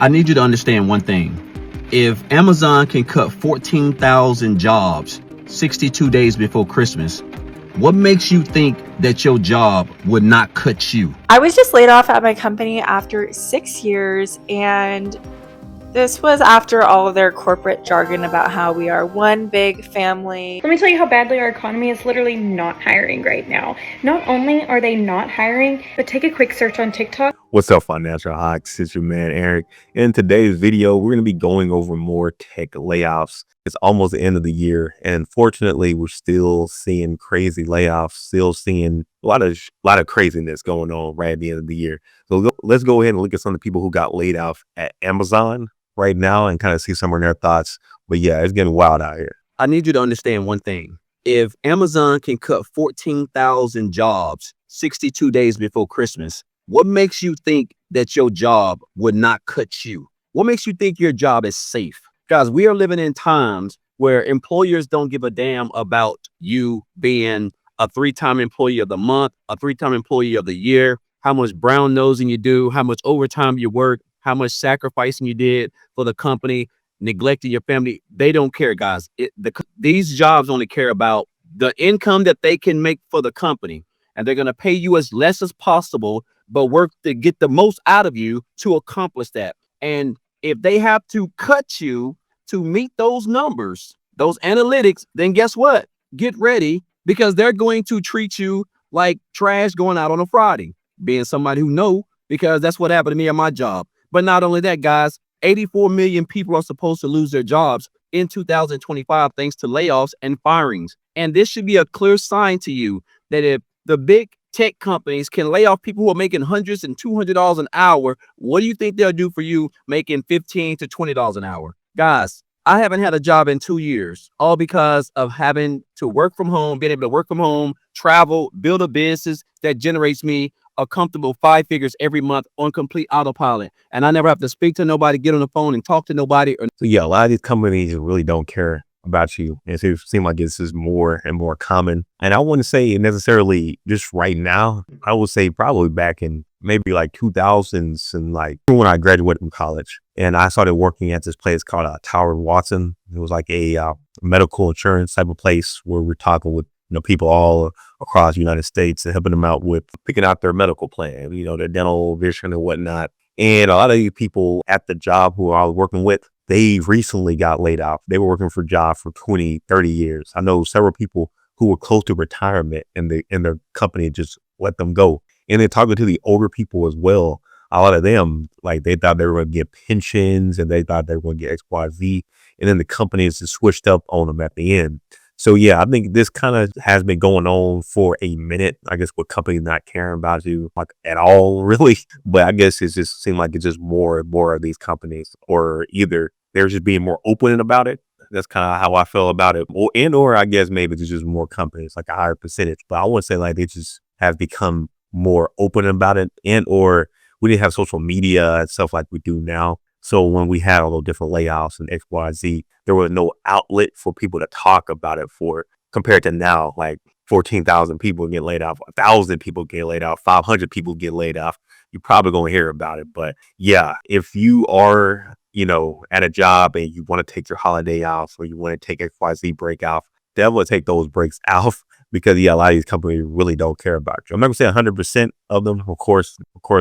I need you to understand one thing. If Amazon can cut 14,000 jobs 62 days before Christmas, what makes you think that your job would not cut you? I was just laid off at my company after 6 years, and this was after all of their corporate jargon about how we are one big family. Let me tell you how badly our economy is literally not hiring right now. Not only are they not hiring, but take a quick search on TikTok. What's up, Financial Hawks? It's your man, Eric. In today's video, we're going to be going over more tech layoffs. It's almost the end of the year, and unfortunately, we're still seeing crazy layoffs, still seeing a lot of craziness going on right at the end of the year. So let's go ahead and look at some of the people who got laid off at Amazon right now and kind of see some of their thoughts. But yeah, it's getting wild out here. I need you to understand one thing. If Amazon can cut 14,000 jobs 62 days before Christmas, what makes you think that your job would not cut you? What makes you think your job is safe? Guys, we are living in times where employers don't give a damn about you being a 3-time employee of the month, a 3-time employee of the year, how much brown nosing you do, how much overtime you work, how much sacrificing you did for the company, neglecting your family. They don't care, guys. These jobs only care about the income that they can make for the company. And they're going to pay you as less as possible, but work to get the most out of you to accomplish that. And if they have to cut you to meet those numbers, those analytics, then guess what? Get ready, because they're going to treat you like trash going out on a Friday. Being somebody who know, because that's what happened to me at my job. But not only that, guys, 84 million people are supposed to lose their jobs in 2025 thanks to layoffs and firings. And this should be a clear sign to you that if the big tech companies can lay off people who are making hundreds and $200 an hour, what do you think they'll do for you making $15 to $20 an hour? Guys, I haven't had a job in 2 years, all because of having to work from home, being able to work from home, travel, build a business that generates me a comfortable 5 figures every month on complete autopilot. And I never have to speak to nobody, get on the phone and talk to nobody. So yeah, a lot of these companies really don't care about you. And it seems like this is more and more common. And I wouldn't say necessarily just right now. I would say probably back in maybe like 2000s and like when I graduated from college. And I started working at this place called Tower & Watson. It was like a medical insurance type of place where we're talking with people all across the United States and helping them out with picking out their medical plan, their dental, vision and whatnot. And a lot of these people at the job who I was working with, they recently got laid off. They were working for jobs for 20, 30 years. I know several people who were close to retirement and their company just let them go. And then talking to the older people as well, a lot of them, like they thought they were going to get pensions and they thought they were going to get XYZ. And then the companies just switched up on them at the end. So yeah, I think this kind of has been going on for a minute. I guess with companies not caring about you like at all, really. But I guess it just seemed like it's just more and more of these companies, or either they're just being more open about it. That's kind of how I feel about it. Or I guess maybe it's just more companies, like a higher percentage. But I wouldn't say like they just have become more open about it, or we didn't have social media and stuff like we do now. So when we had all those different layoffs and XYZ, there was no outlet for people to talk about it for, compared to now, like 14,000 people get laid off, 1,000 people get laid off, 500 people get laid off. You're probably going to hear about it. But yeah, if you are, at a job and you want to take your holiday off or you want to take XYZ break off, definitely take those breaks off, because yeah, a lot of these companies really don't care about you. I'm not going to say 100% of them, of course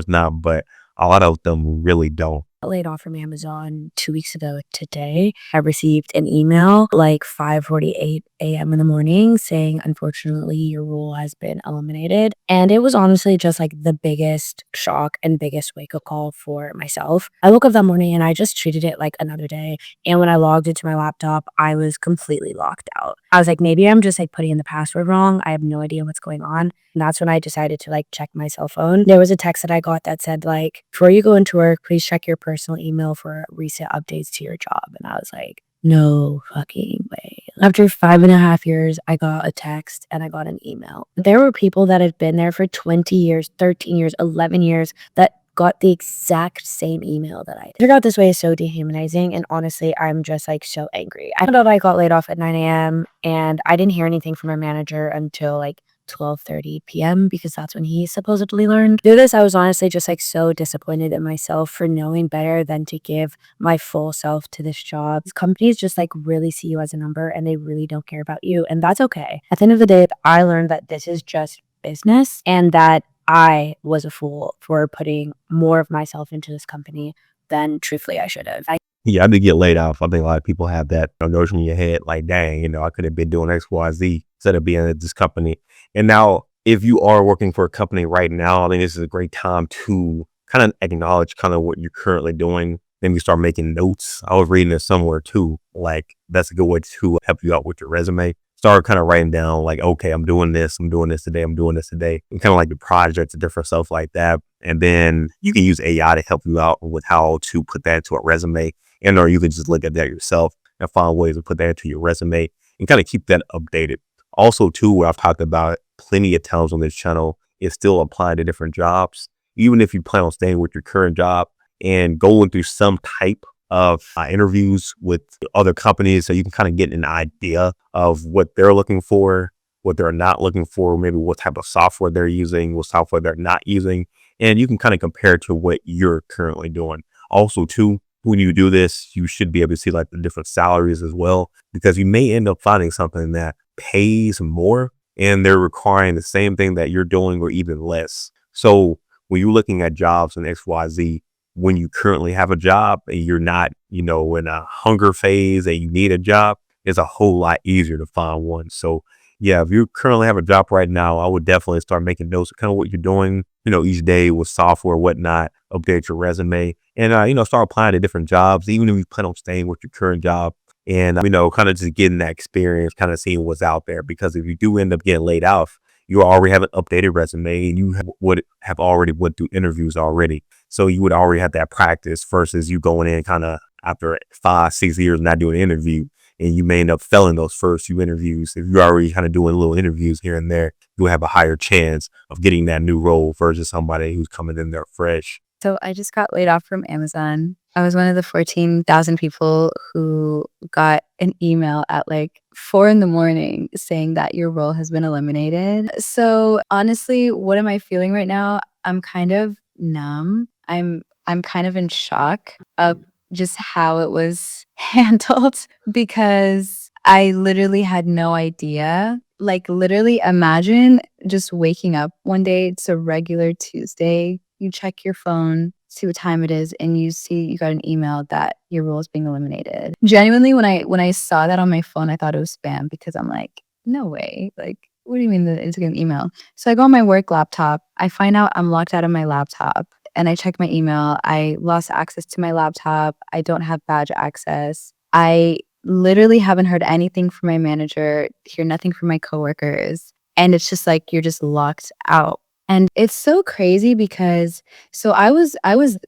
not, but a lot of them really don't. Laid off from Amazon 2 weeks ago today. I received an email like 5:48 a.m. in the morning saying, unfortunately, your role has been eliminated. And it was honestly just like the biggest shock and biggest wake-up call for myself. I woke up that morning and I just treated it like another day. And when I logged into my laptop, I was completely locked out. I was like, maybe I'm just like putting in the password wrong. I have no idea what's going on. And that's when I decided to like check my cell phone. There was a text that I got that said like, before you go into work, please check your personal email for recent updates to your job. And I was like, no fucking way. After 5.5 years, I got a text and I got an email. There were people that had been there for 20 years, 13 years, 11 years that got the exact same email that I did. Figure out this way is so dehumanizing, and honestly, I'm just like so angry. I found out I got laid off at 9 a.m. and I didn't hear anything from my manager until like 12:30 p.m. because that's when he supposedly learned to do this. I was honestly just like so disappointed in myself for knowing better than to give my full self to this job. These companies just like really see you as a number and they really don't care about you. And that's okay. At the end of the day, I learned that this is just business and that I was a fool for putting more of myself into this company than truthfully I should have. Yeah, I did get laid off. I think a lot of people have that notion in your head, like, dang, I could have been doing X, Y, Z instead of being at this company. And now, if you are working for a company right now, I think this is a great time to kind of acknowledge kind of what you're currently doing. Then you start making notes. I was reading this somewhere too. Like, that's a good way to help you out with your resume. Start kind of writing down like, okay, I'm doing this today, I'm doing this today. And kind of like the projects and different stuff like that. And then you can use AI to help you out with how to put that into a resume. And or you can just look at that yourself and find ways to put that into your resume and kind of keep that updated. Also, too, what I've talked about plenty of times on this channel is still applying to different jobs. Even if you plan on staying with your current job and going through some type of interviews with other companies so you can kind of get an idea of what they're looking for, what they're not looking for, maybe what type of software they're using, what software they're not using. And you can kind of compare it to what you're currently doing. Also, too, when you do this, you should be able to see like the different salaries as well, because you may end up finding something that pays more and they're requiring the same thing that you're doing or even less. So when you're looking at jobs in XYZ, when you currently have a job and you're not, in a hunger phase and you need a job, it's a whole lot easier to find one. So yeah, if you currently have a job right now, I would definitely start making notes of kind of what you're doing, each day with software, whatnot, update your resume and, start applying to different jobs, even if you plan on staying with your current job and, kind of just getting that experience, kind of seeing what's out there. Because if you do end up getting laid off, you already have an updated resume and you would have already went through interviews already. So you would already have that practice versus you going in kind of after 5-6 years not doing an interview. And you may end up failing those first few interviews. If you're already kind of doing little interviews here and there, you'll have a higher chance of getting that new role versus somebody who's coming in there fresh. So I just got laid off from Amazon. I was one of the 14,000 people who got an email at like 4 a.m. saying that your role has been eliminated. So honestly, what am I feeling right now? I'm kind of numb. I'm kind of in shock of just how it was handled because I literally had no idea. Like literally imagine just waking up one day, it's a regular Tuesday, you check your phone, see what time it is, and you see you got an email that your role is being eliminated. Genuinely, when I saw that on my phone, I thought it was spam because I'm like, no way. Like, what do you mean that it's an email? So I go on my work laptop. I find out I'm locked out of my laptop and I check my email. I lost access to my laptop. I don't have badge access. I literally haven't heard anything from my manager, hear nothing from my coworkers. And it's just like, you're just locked out. And it's so crazy because so I was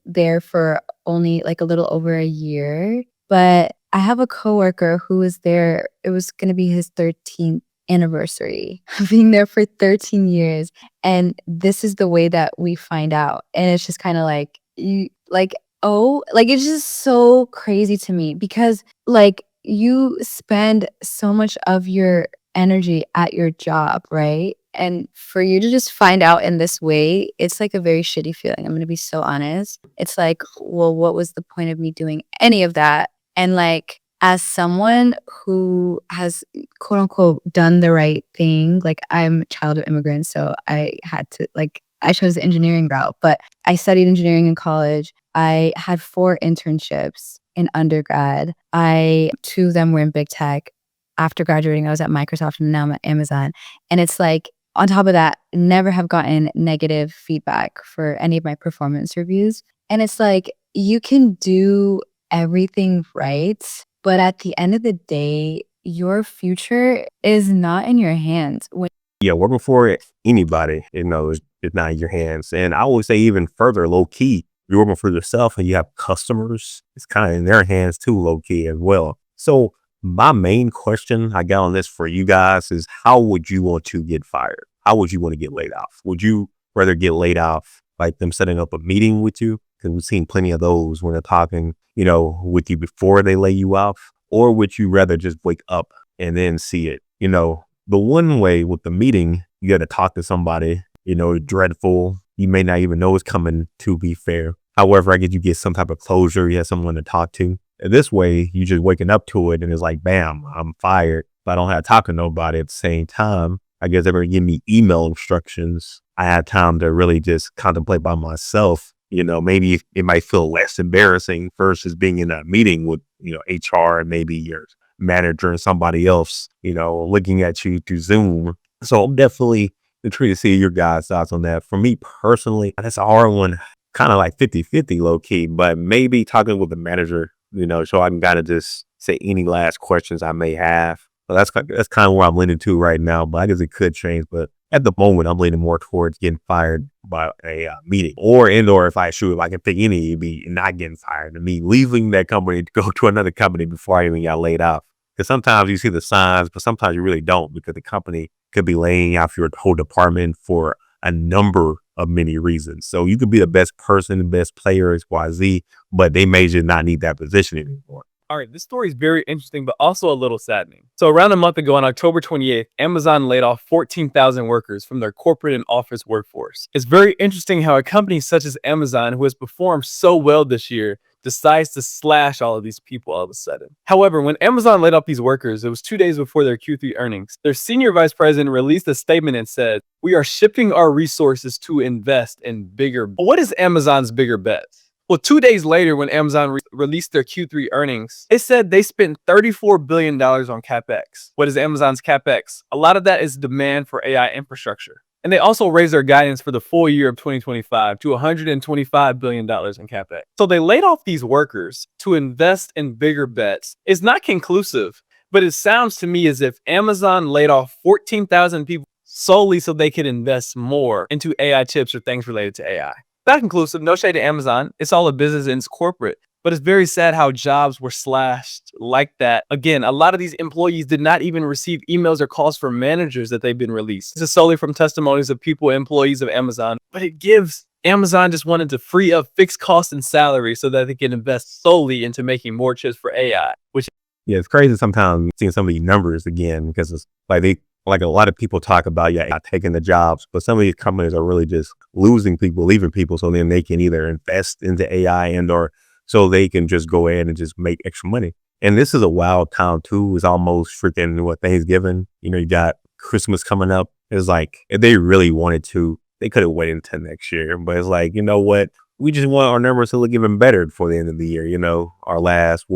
there for only like a little over a year, but I have a coworker who was there. It was going to be his 13th anniversary of being there for 13 years. And this is the way that we find out. And it's just kind of like it's just so crazy to me because like you spend so much of your energy at your job, right? And for you to just find out in this way, it's like a very shitty feeling. I'm going to be so honest. It's like, well, what was the point of me doing any of that? And like, as someone who has quote unquote done the right thing, like I'm a child of immigrants, so I had to I chose the engineering route, but I studied engineering in college. I had 4 internships in undergrad. 2 of them were in big tech. After graduating, I was at Microsoft and now I'm at Amazon. And it's like, on top of that, never have gotten negative feedback for any of my performance reviews. And it's like, you can do everything right, but at the end of the day, your future is not in your hands. Yeah, working for anybody, it's not in your hands. And I would say even further, low key, you're working for yourself and you have customers, it's kind of in their hands too, low key as well. So my main question I got on this for you guys is, how would you want to get fired? How would you want to get laid off? Would you rather get laid off like them setting up a meeting with you? Because we've seen plenty of those when they're talking, with you before they lay you off. Or would you rather just wake up and then see it? The one way with the meeting, you got to talk to somebody, dreadful. You may not even know it's coming, to be fair. However, I guess you get some type of closure. You have someone to talk to. And this way, you just waking up to it and it's like, bam, I'm fired. But I don't have to talk to nobody at the same time. I guess they're going to give me email instructions. I had time to really just contemplate by myself. Maybe it might feel less embarrassing versus being in a meeting with, HR and maybe your manager and somebody else, looking at you through Zoom. So I'm definitely intrigued to see your guys' thoughts on that. For me personally, that's a hard one, kind of like 50-50 low key, but maybe talking with the manager, so I can kind of just say any last questions I may have. So that's kind of where I'm leaning to right now, but I guess it could change. But at the moment, I'm leaning more towards getting fired by a meeting, or if I can pick any, it'd be not getting fired and me leaving that company to go to another company before I even got laid off. Because sometimes you see the signs, but sometimes you really don't, because the company could be laying off your whole department for a number of many reasons. So you could be the best person, the best player, XYZ, but they may just not need that position anymore. All right, this story is very interesting, but also a little saddening. So around a month ago, on October 28th, Amazon laid off 14,000 workers from their corporate and office workforce. It's very interesting how a company such as Amazon, who has performed so well this year, decides to slash all of these people all of a sudden. However, when Amazon laid off these workers, it was 2 days before their Q3 earnings. Their senior vice president released a statement and said, "We are shifting our resources to invest in bigger." But what is Amazon's bigger bets? Well, 2 days later, when Amazon released their Q3 earnings, they said they spent $34 billion on CapEx. What is Amazon's CapEx? A lot of that is demand for AI infrastructure. And they also raised their guidance for the full year of 2025 to $125 billion in CapEx. So they laid off these workers to invest in bigger bets. It's not conclusive, but it sounds to me as if Amazon laid off 14,000 people solely so they could invest more into AI chips or things related to AI. Not conclusive, no shade to Amazon. It's all a business and it's corporate. But it's very sad how jobs were slashed like that. Again, a lot of these employees did not even receive emails or calls from managers that they've been released. This is solely from testimonies of people, employees of Amazon. But it gives Amazon just wanted to free up fixed costs and salary so that they can invest solely into making more chips for AI. Yeah, it's crazy sometimes seeing some of these numbers again, because it's like a lot of people talk about, not taking the jobs, but some of these companies are really just losing people, leaving people, so then they can either invest into AI and or so they can just go ahead and just make extra money. And this is a wild time too. It's almost freaking Thanksgiving. You got Christmas coming up. It's like, if they really wanted to, they could have waited until next year. But it's like, you know what? We just want our numbers to look even better before the end of the year. Our last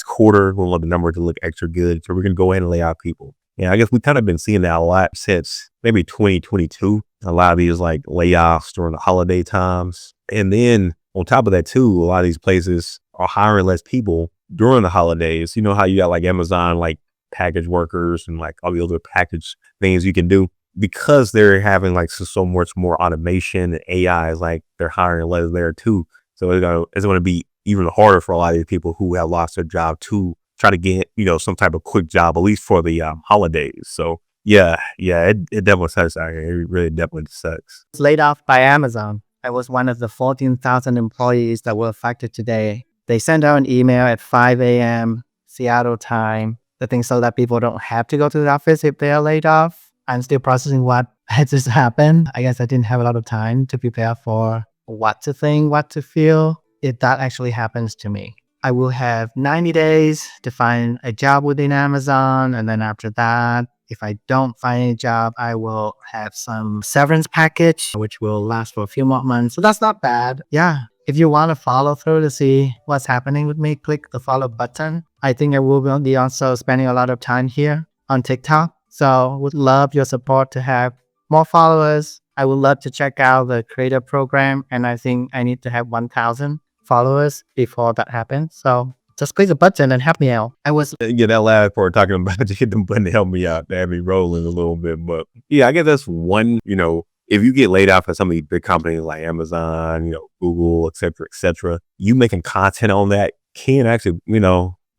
quarter, we want the number to look extra good. So we're going to go ahead and lay out people. And I guess we've kind of been seeing that a lot since maybe 2022. A lot of these like layoffs during the holiday times. And then on top of that too, a lot of these places are hiring less people during the holidays. You know how you got like Amazon, like package workers and like all the other package things you can do, because they're having like so much more automation and AI is like they're hiring less there too. So it's going to be even harder for a lot of these people who have lost their job to try to get, some type of quick job, at least for the holidays. So yeah, it definitely sucks out here. It really definitely sucks. Laid off by Amazon. I was one of the 14,000 employees that were affected today. They sent out an email at 5 a.m. Seattle time, the thing so that people don't have to go to the office if they are laid off. I'm still processing what has just happened. I guess I didn't have a lot of time to prepare for what to think, what to feel if that actually happens to me. I will have 90 days to find a job within Amazon. And then after that, if I don't find a job, I will have some severance package, which will last for a few more months. So that's not bad. Yeah. If you want to follow through to see what's happening with me, click the follow button. I think I will be also spending a lot of time here on TikTok. So would love your support to have more followers. I would love to check out the creator program. And I think I need to have 1,000 followers before that happens. So just click the button and help me out. That last part talking about to hit the button to help me out, to have me rolling a little bit. But yeah, I guess that's one, if you get laid off at some of these big companies like Amazon, Google, et cetera, you making content on that can actually,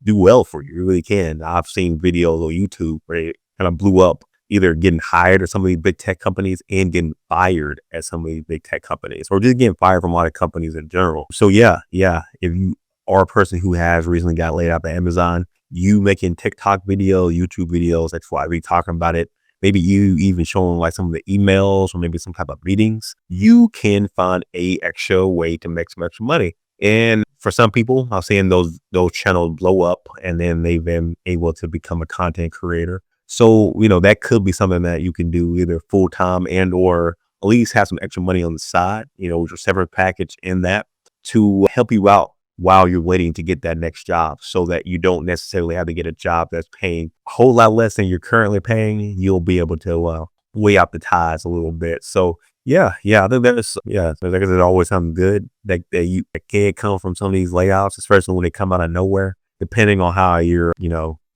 do well for you. You really can. I've seen videos on YouTube where it kind of blew up, either getting hired at some of these big tech companies and getting fired at some of these big tech companies, or just getting fired from a lot of companies in general. So yeah, if you are a person who has recently got laid off at Amazon, you making TikTok videos, YouTube videos, that's why we talking about it, maybe you even showing like some of the emails or maybe some type of meetings, you can find a extra way to make some extra money. And for some people, I've seen those channels blow up and then they've been able to become a content creator. So, that could be something that you can do either full time and or at least have some extra money on the side, with your severance package in that to help you out while you're waiting to get that next job so that you don't necessarily have to get a job that's paying a whole lot less than you're currently paying. You'll be able to weigh out the ties a little bit. So yeah, I think there's always something good that can come from some of these layoffs, especially when they come out of nowhere, depending on how you're,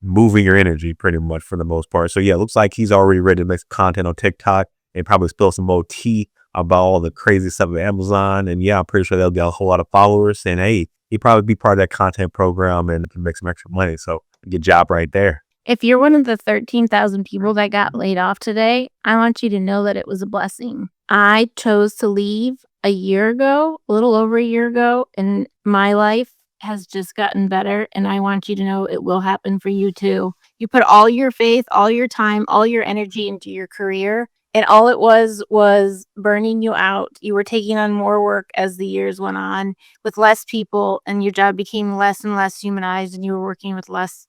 moving your energy pretty much for the most part. So yeah, it looks like he's already ready to make some content on TikTok and probably spill some more tea about all the crazy stuff at Amazon. And yeah, I'm pretty sure they'll get a whole lot of followers. And hey, he'd probably be part of that content program and make some extra money. So good job right there. If you're one of the 13,000 people that got laid off today, I want you to know that it was a blessing. I chose to leave a little over a year ago, and my life has just gotten better. And I want you to know it will happen for you too. You put all your faith, all your time, all your energy into your career, and all it was burning you out. You were taking on more work as the years went on with less people, and your job became less and less humanized, and you were working with less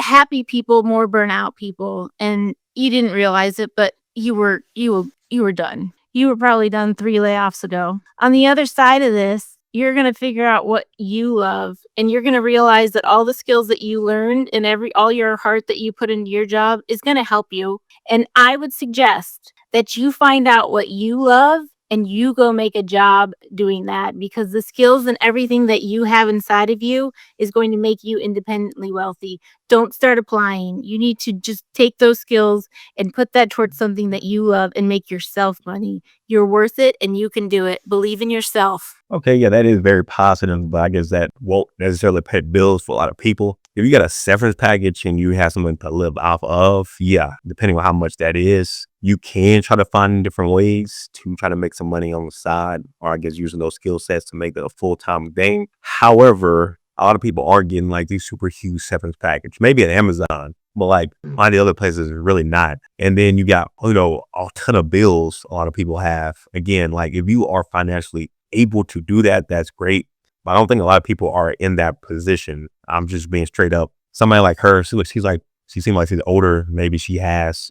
happy people, more burnout people, and you didn't realize it, but you were done. You were probably done 3 layoffs ago. On the other side of this, you're going to figure out what you love, and you're going to realize that all the skills that you learned and all your heart that you put into your job is going to help you. And I would suggest that you find out what you love and you go make a job doing that, because the skills and everything that you have inside of you is going to make you independently wealthy. Don't start applying. You need to just take those skills and put that towards something that you love and make yourself money. You're worth it and you can do it. Believe in yourself. Okay, yeah, that is very positive, but I guess that won't necessarily pay bills for a lot of people. If you got a severance package and you have something to live off of, yeah, depending on how much that is, you can try to find different ways to try to make some money on the side, or I guess using those skill sets to make it a full-time thing. However, a lot of people are getting like these super huge severance package, maybe at Amazon, but like a lot of the other places are really not. And then you got, a ton of bills a lot of people have. Again, like if you are financially able to do that, that's great. But I don't think a lot of people are in that position. I'm just being straight up. Somebody like her, she seems like she's older. Maybe she has,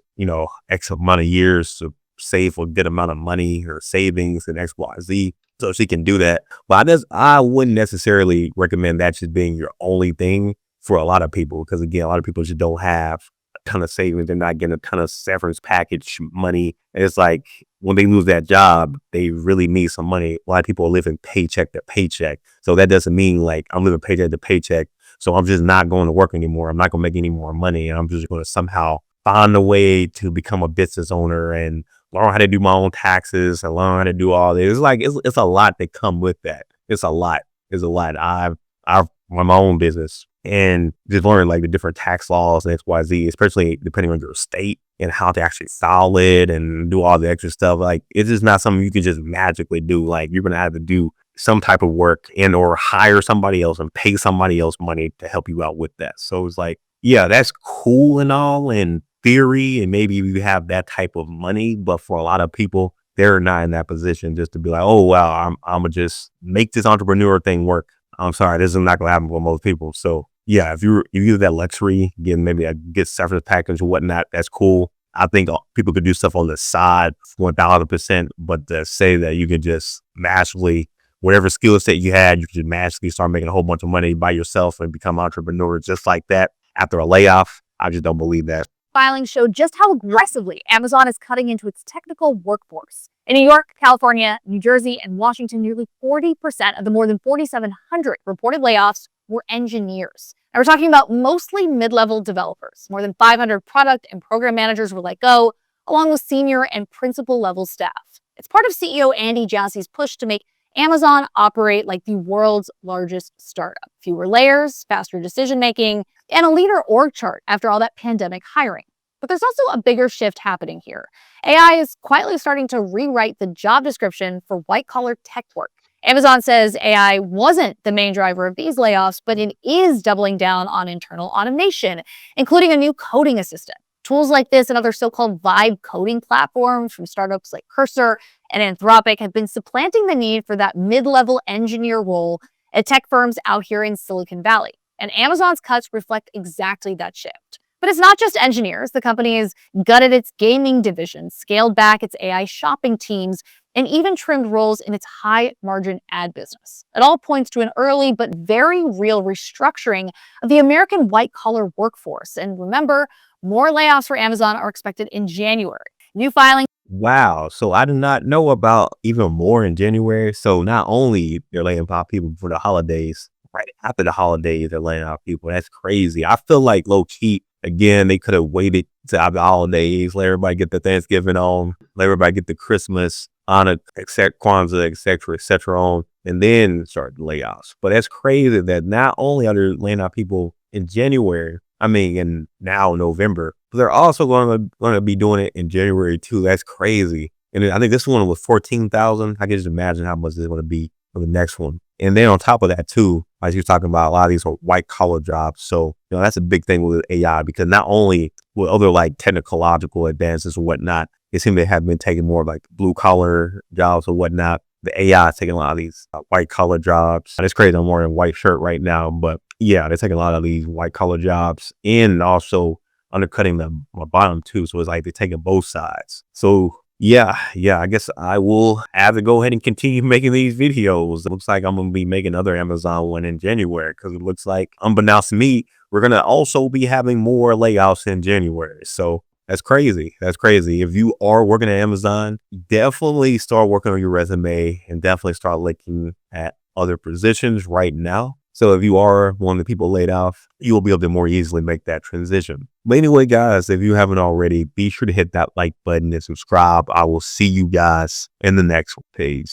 X amount of years to save a good amount of money or savings and X, Y, Z. So she can do that. But I wouldn't necessarily recommend that just being your only thing for a lot of people. Because again, a lot of people just don't have a ton of savings. They're not getting a ton of severance package money. And it's like when they lose that job, they really need some money. A lot of people are living paycheck to paycheck. So that doesn't mean like I'm living paycheck to paycheck. So I'm just not going to work anymore. I'm not going to make any more money. And I'm just going to somehow find a way to become a business owner and learn how to do my own taxes and learn how to do all this. It's like, it's a lot that come with that. It's a lot. I've run my own business and just learn like the different tax laws and X, Y, Z, especially depending on your state and how to actually file it and do all the extra stuff. Like it's just not something you can just magically do. Like you're going to have to do some type of work and or hire somebody else and pay somebody else money to help you out with that. So it's like, yeah, that's cool and all in theory, and maybe you have that type of money, but for a lot of people, they're not in that position just to be like, oh, well, I'm gonna just make this entrepreneur thing work. I'm sorry, this is not gonna happen for most people. So yeah, if you have that luxury, getting maybe a good severance package or whatnot, that's cool. I think people could do stuff on the side 1,000%, but to say that you can just magically, whatever skill set you had, you could just magically start making a whole bunch of money by yourself and become an entrepreneur just like that after a layoff, I just don't believe that. Filings showed just how aggressively Amazon is cutting into its technical workforce. In New York, California, New Jersey, and Washington, nearly 40% of the more than 4,700 reported layoffs were engineers. Now we're talking about mostly mid-level developers. More than 500 product and program managers were let go, along with senior and principal level staff. It's part of CEO Andy Jassy's push to make Amazon operate like the world's largest startup. Fewer layers, faster decision-making, and a leaner org chart after all that pandemic hiring. But there's also a bigger shift happening here. AI is quietly starting to rewrite the job description for white-collar tech work. Amazon says AI wasn't the main driver of these layoffs, but it is doubling down on internal automation, including a new coding assistant. Tools like this and other so-called vibe coding platforms from startups like Cursor and Anthropic have been supplanting the need for that mid-level engineer role at tech firms out here in Silicon Valley. And Amazon's cuts reflect exactly that shift. But it's not just engineers. The company has gutted its gaming division, scaled back its AI shopping teams, and even trimmed roles in its high-margin ad business. It all points to an early but very real restructuring of the American white-collar workforce. And remember, more layoffs for Amazon are expected in January. New filings. Wow. So I did not know about even more in January. So not only they're laying off people for the holidays, right after the holidays, they're laying off people. That's crazy. I feel like low key, again, they could have waited to have the holidays, let everybody get the Thanksgiving on, let everybody get the Christmas on it, except Kwanzaa, et cetera on, and then start the layoffs. But that's crazy that not only are they laying off people in January, and now November, but they're also going to be doing it in January too. That's crazy. And I think this one was 14,000. I can just imagine how much it's going to be for the next one. And then on top of that too, as you're talking about, a lot of these are white collar jobs. So, that's a big thing with AI, because not only with other like technological advances or whatnot, it seems they have been taking more like blue collar jobs or whatnot. The AI is taking a lot of these white collar jobs. And it's crazy. I'm wearing a white shirt right now, but yeah, they're taking a lot of these white collar jobs and also undercutting the bottom too. So it's like they're taking both sides. So yeah, I guess I will have to go ahead and continue making these videos. It looks like I'm going to be making another Amazon one in January, because it looks like, unbeknownst to me, we're going to also be having more layoffs in January. So that's crazy. If you are working at Amazon, definitely start working on your resume and definitely start looking at other positions right now. So if you are one of the people laid off, you will be able to more easily make that transition. But anyway, guys, if you haven't already, be sure to hit that like button and subscribe. I will see you guys in the next page.